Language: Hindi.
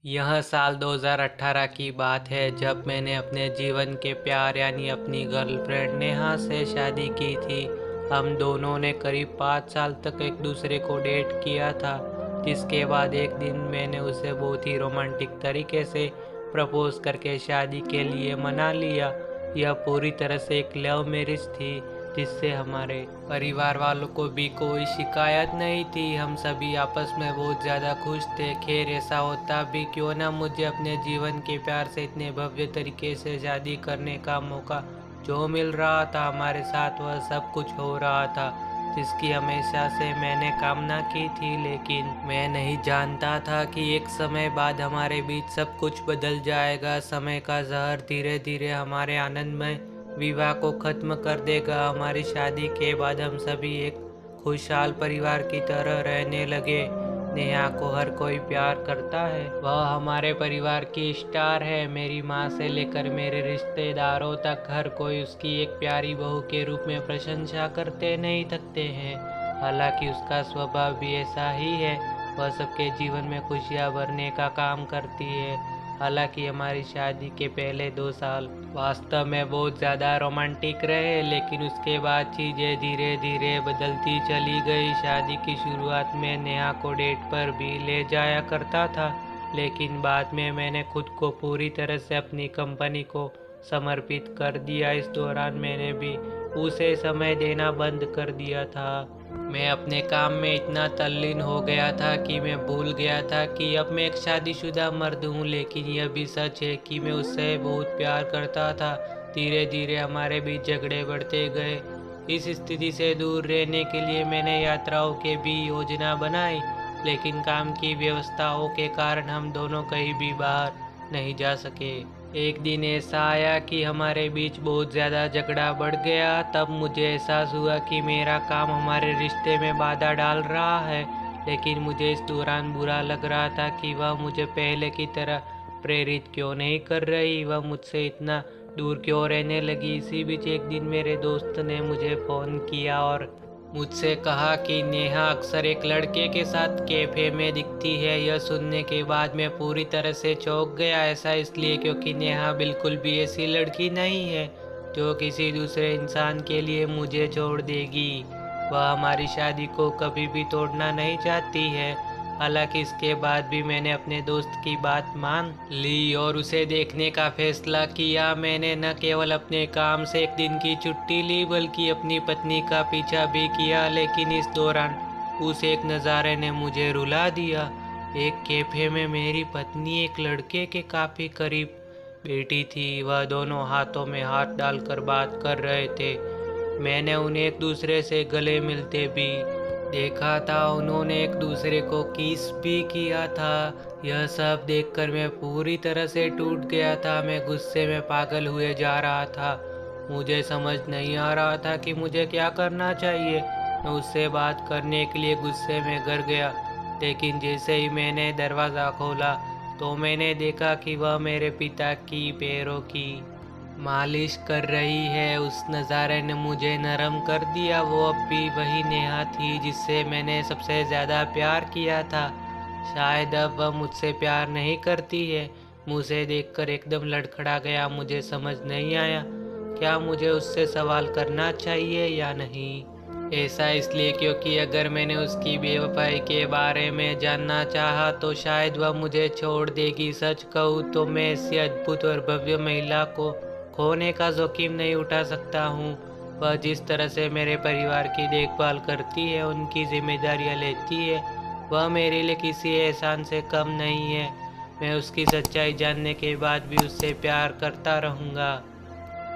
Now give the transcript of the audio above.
यह साल 2018 की बात है जब मैंने अपने जीवन के प्यार यानी अपनी गर्लफ्रेंड नेहा से शादी की थी। हम दोनों ने करीब 5 साल तक एक दूसरे को डेट किया था, जिसके बाद एक दिन मैंने उसे बहुत ही रोमांटिक तरीके से प्रपोज करके शादी के लिए मना लिया। यह पूरी तरह से एक लव मैरिज थी, जिससे हमारे परिवार वालों को भी कोई शिकायत नहीं थी। हम सभी आपस में बहुत ज़्यादा खुश थे। खैर, ऐसा होता भी क्यों ना, मुझे अपने जीवन के प्यार से इतने भव्य तरीके से शादी करने का मौका जो मिल रहा था, हमारे साथ वह सब कुछ हो रहा था जिसकी हमेशा से मैंने कामना की थी। लेकिन मैं नहीं जानता था कि एक समय बाद हमारे बीच सब कुछ बदल जाएगा। समय का जहर धीरे धीरे हमारे आनंदमय विवाह को ख़त्म कर देगा। हमारी शादी के बाद हम सभी एक खुशहाल परिवार की तरह रहने लगे। नेहा को हर कोई प्यार करता है, वह हमारे परिवार की स्टार है। मेरी माँ से लेकर मेरे रिश्तेदारों तक हर कोई उसकी एक प्यारी बहू के रूप में प्रशंसा करते नहीं थकते हैं। हालांकि उसका स्वभाव भी ऐसा ही है, वह सबके जीवन में खुशियाँ भरने का काम करती है। हालांकि हमारी शादी के पहले 2 साल वास्तव में बहुत ज़्यादा रोमांटिक रहे, लेकिन उसके बाद चीज़ें धीरे धीरे बदलती चली गई। शादी की शुरुआत में नेहा को डेट पर भी ले जाया करता था, लेकिन बाद में मैंने खुद को पूरी तरह से अपनी कंपनी को समर्पित कर दिया। इस दौरान मैंने भी उसे समय देना बंद कर दिया था। मैं अपने काम में इतना तल्लीन हो गया था कि मैं भूल गया था कि अब मैं एक शादीशुदा मर्द हूँ। लेकिन यह भी सच है कि मैं उससे बहुत प्यार करता था। धीरे धीरे हमारे बीच झगड़े बढ़ते गए। इस स्थिति से दूर रहने के लिए मैंने यात्राओं के भी योजना बनाई, लेकिन काम की व्यवस्थाओं के कारण हम दोनों कहीं भी बाहर नहीं जा सके। एक दिन ऐसा आया कि हमारे बीच बहुत ज़्यादा झगड़ा बढ़ गया। तब मुझे एहसास हुआ कि मेरा काम हमारे रिश्ते में बाधा डाल रहा है। लेकिन मुझे इस दौरान बुरा लग रहा था कि वह मुझे पहले की तरह प्रेरित क्यों नहीं कर रही, वह मुझसे इतना दूर क्यों रहने लगी। इसी बीच एक दिन मेरे दोस्त ने मुझे फ़ोन किया और मुझसे कहा कि नेहा अक्सर एक लड़के के साथ कैफ़े में दिखती है। यह सुनने के बाद मैं पूरी तरह से चौंक गया। ऐसा इसलिए क्योंकि नेहा बिल्कुल भी ऐसी लड़की नहीं है जो किसी दूसरे इंसान के लिए मुझे छोड़ देगी। वह हमारी शादी को कभी भी तोड़ना नहीं चाहती है। हालांकि इसके बाद भी मैंने अपने दोस्त की बात मान ली और उसे देखने का फैसला किया। मैंने न केवल अपने काम से एक दिन की छुट्टी ली, बल्कि अपनी पत्नी का पीछा भी किया। लेकिन इस दौरान उस एक नज़ारे ने मुझे रुला दिया। एक कैफे में मेरी पत्नी एक लड़के के काफ़ी करीब बैठी थी। वह दोनों हाथों में हाथ डालकर बात कर रहे थे। मैंने उन्हें एक दूसरे से गले मिलते भी देखा था। उन्होंने एक दूसरे को किस भी किया था। यह सब देखकर मैं पूरी तरह से टूट गया था। मैं गुस्से में पागल हुए जा रहा था। मुझे समझ नहीं आ रहा था कि मुझे क्या करना चाहिए। मैं उससे बात करने के लिए गुस्से में घर गया, लेकिन जैसे ही मैंने दरवाज़ा खोला तो मैंने देखा कि वह मेरे पिता की पैरों की मालिश कर रही है। उस नज़ारे ने मुझे नरम कर दिया। वो अब भी वही नेहा थी जिससे मैंने सबसे ज़्यादा प्यार किया था। शायद अब वह मुझसे प्यार नहीं करती है। मुझे देखकर एकदम लड़खड़ा गया। मुझे समझ नहीं आया क्या मुझे उससे सवाल करना चाहिए या नहीं। ऐसा इसलिए क्योंकि अगर मैंने उसकी बेवफाई के बारे में जानना चाहा तो शायद वह मुझे छोड़ देगी। सच कहूँ तो मैं ऐसी अद्भुत और भव्य महिला को खोने का जोखिम नहीं उठा सकता हूँ। वह जिस तरह से मेरे परिवार की देखभाल करती है, उनकी जिम्मेदारियाँ लेती है, वह मेरे लिए किसी एहसान से कम नहीं है। मैं उसकी सच्चाई जानने के बाद भी उससे प्यार करता रहूँगा।